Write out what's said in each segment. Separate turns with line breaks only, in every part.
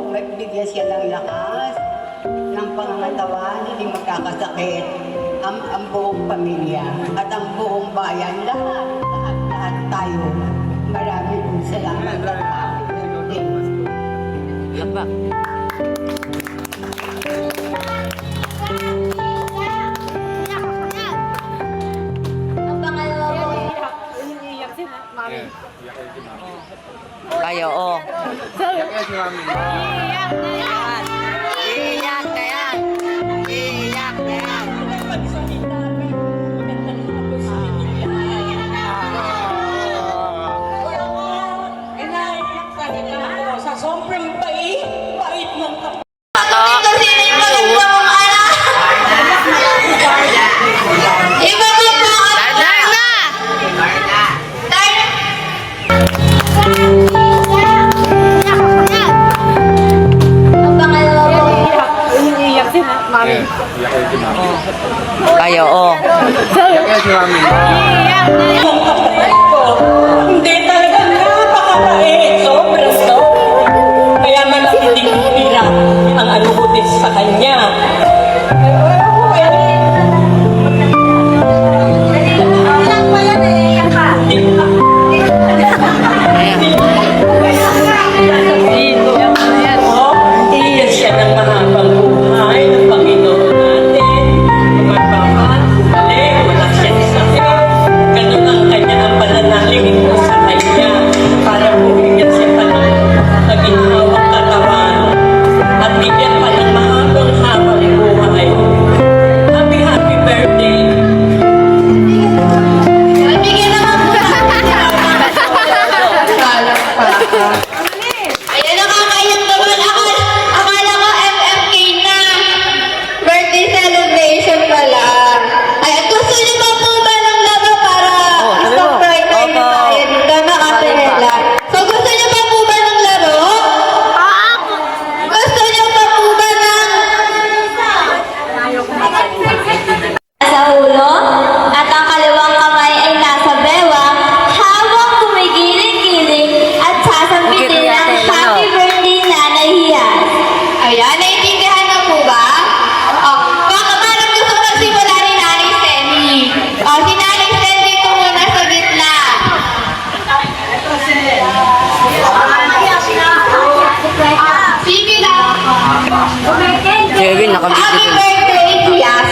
bigyan siya ng lakas, ng pangangatawan, hindi magkakasakit ang buong pamilya at ang buong bayan, lahat tayo. Maraming salamat at happy birthday.
Lapa. Kayo, oh. Iiyak na yan. Iiyak na yan. Iiyak na yan.
Sa sobrang bait ng
Kayo, oh.
Hindi talaga napakabait. Sobrang kaya man hindi hirap ang anubutin sa kanya. Bigyan siya ng mahabang buhay ng Panginoon natin. Magpapahal, balik, wala siya ni sakit. Ganun ang kanya ang pananalingin ko sa kanya para bigyan siya pa ng naginhawang katawan at bigyan pa ng mahabang buhay. Happy birthday!
Bigyan naman po Ayan, nakakaiyak naman. Akala ko MMK na. Birthday celebration pala. Ay, gusto niyo ba po ba ng laro para stop right time na tayo dito na Atenela? So, gusto niyo ba po ba ng laro? Gusto niyo ba po ba ng sa ulo at ang kaliwang kamay ay nasa bewang hawak kumigiling-giling at sasambitin ang happy birthday Nanay Hias. Ayan, naiintindihan na po ba? Baka parang gusto magsimula ni Nanay Stanley. Si Nanay Stanley po muna sa gitna. Sige lang.
Kevin, nakabit
Happy
dito.
birthday, Hias.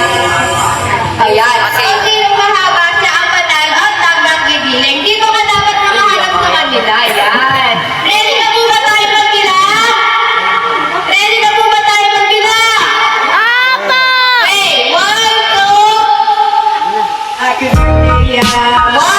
Ayan. Kung sino mahaba siya ang panalo at naggigiling, dito ka dapat makahanap sa kanila. Ayan. Ready na po ba tayo magbilang? Ready na po ba tayo magbilang? Apa! Okay, 1, 2.
Happy birthday, Hias!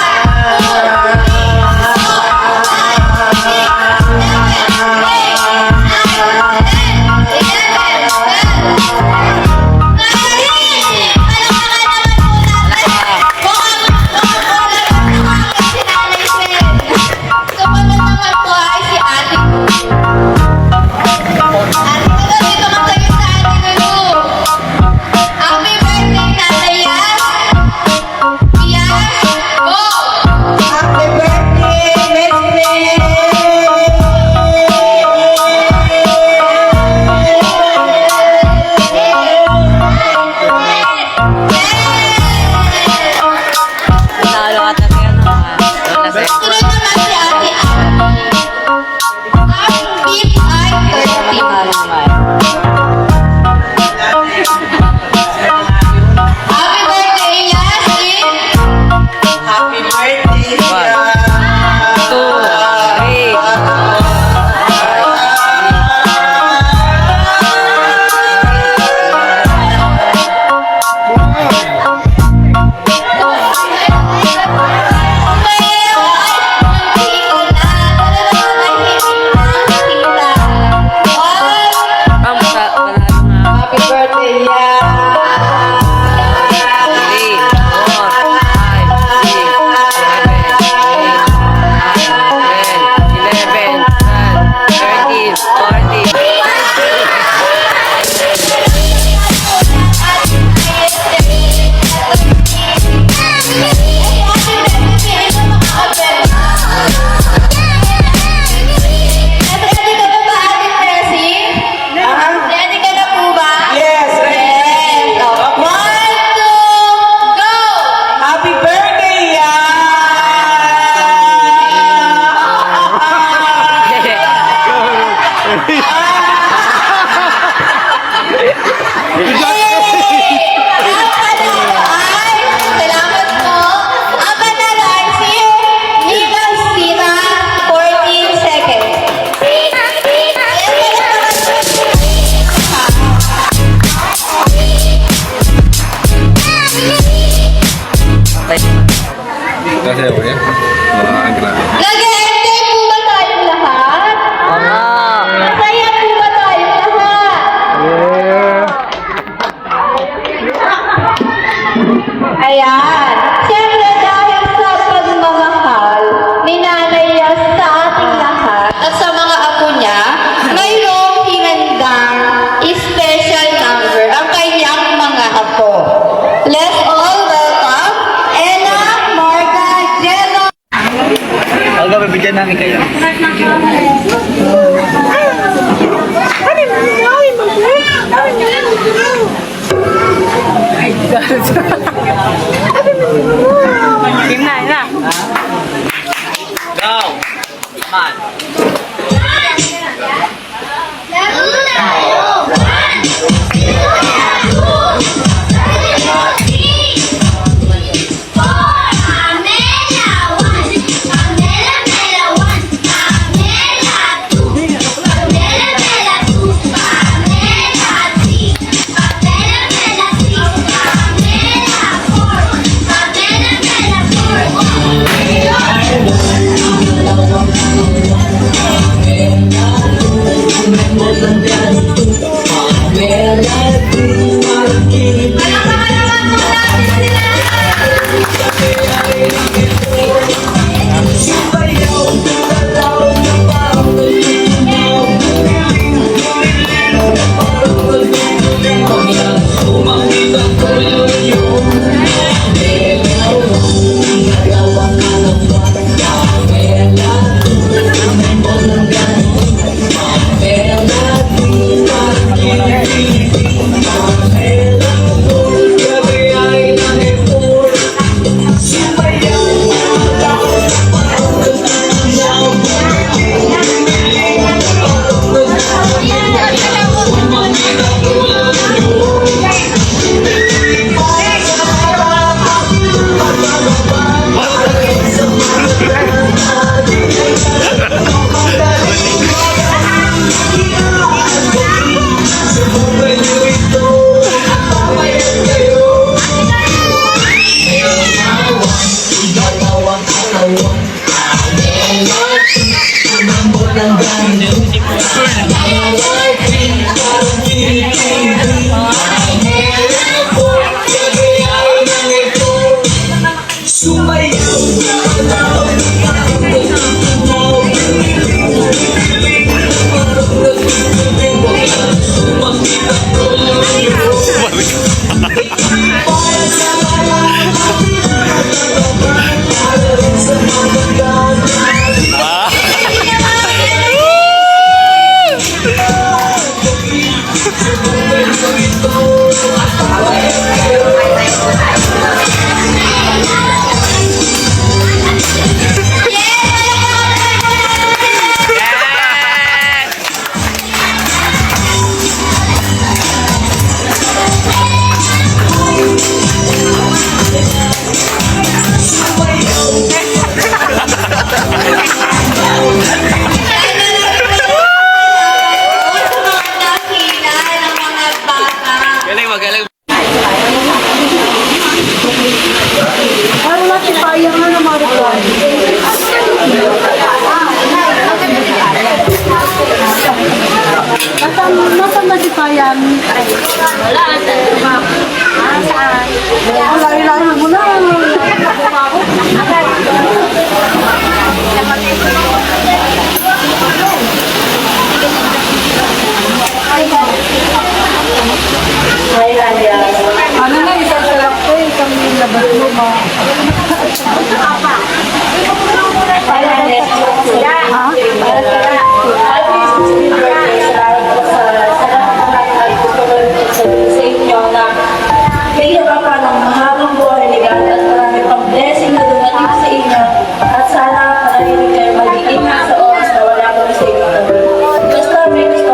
Salamat po. Ang panalo ay si Limas Tina, 14 seconds.
Kasi ako ya. Grabe.
Nag-enjoy po ba tayong lahat? Masaya po ba tayong lahat? Ayan. Siyempre dahil sa pagmamahal ni Nanay Yas sa ating lahat at sa mga apo niya, mayroong hinandang special number ang kanyang mga apo. Let's all welcome Ella, Marga, Jello.
Aga, bibigyan namin kayo. Team na. Go! Come on.
Nasa masipayan. Wala. Saan? Lari-lari mo na. Ano na, isang sarap ko, isang labas mo ma.
Basta may gusto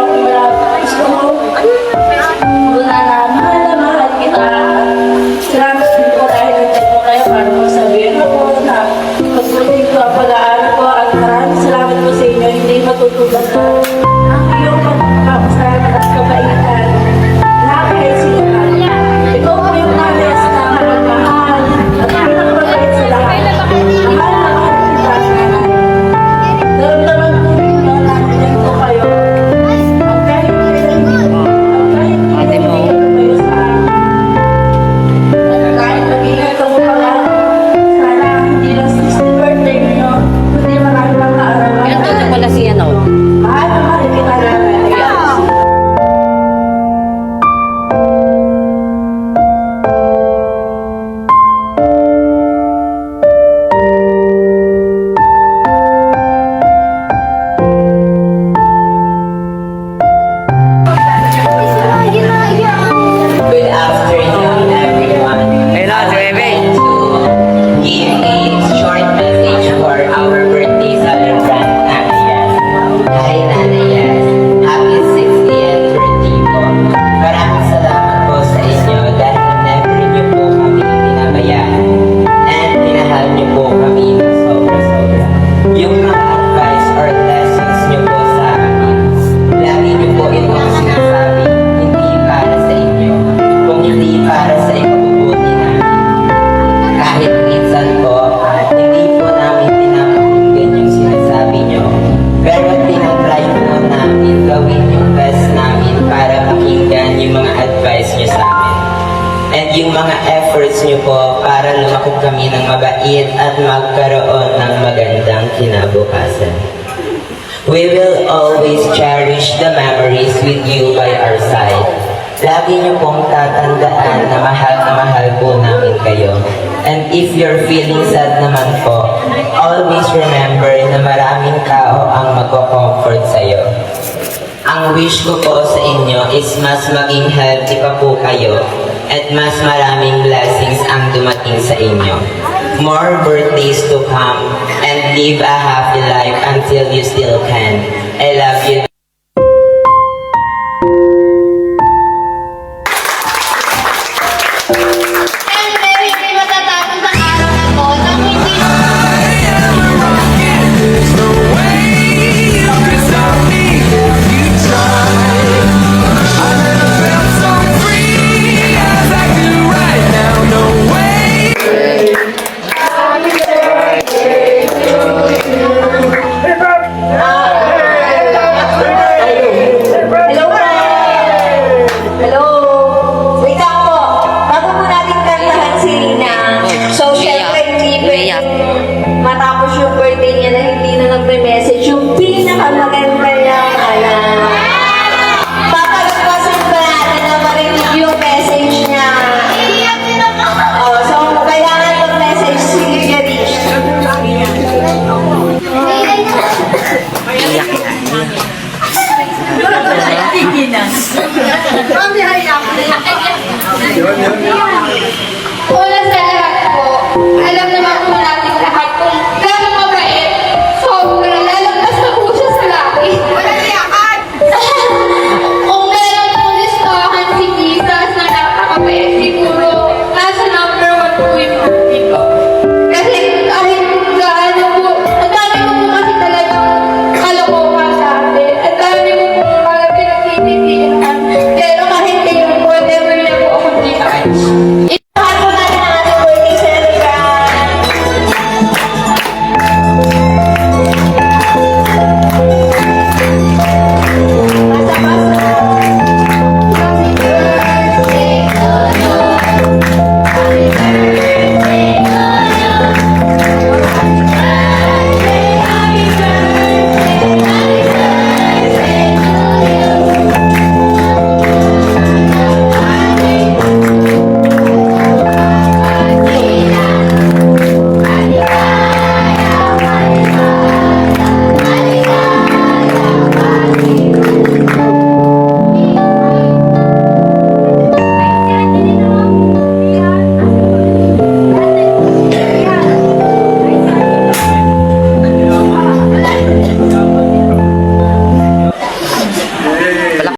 niyo po para lumakog kami ng mabait at magkaroon ng magandang kinabukasan. We will always cherish the memories with you by our side. Lagi niyo pong tatandaan na mahal po namin kayo. And if you're feeling sad naman po, always remember na maraming tao ang magko-comfort sa'yo. Ang wish ko po sa inyo is mas maging healthy pa po kayo at mas maraming blessings ang dumating sa inyo. More birthdays to come and live a happy life until you still can. I love you.
Siyempre, hindi matatapos ang araw na to nang hindi Hello, Hello. Wait lang po. Bago po natin kantahan si Rina. So, syempre, hindi pwedeng matapos yung birthday niya na hindi na nagme-message yung pinakamaganda niyang alam. Papagpasin pa natin na marinig yung message niya. Oh, so, kailangan mag-message si Garish.
Iyak na.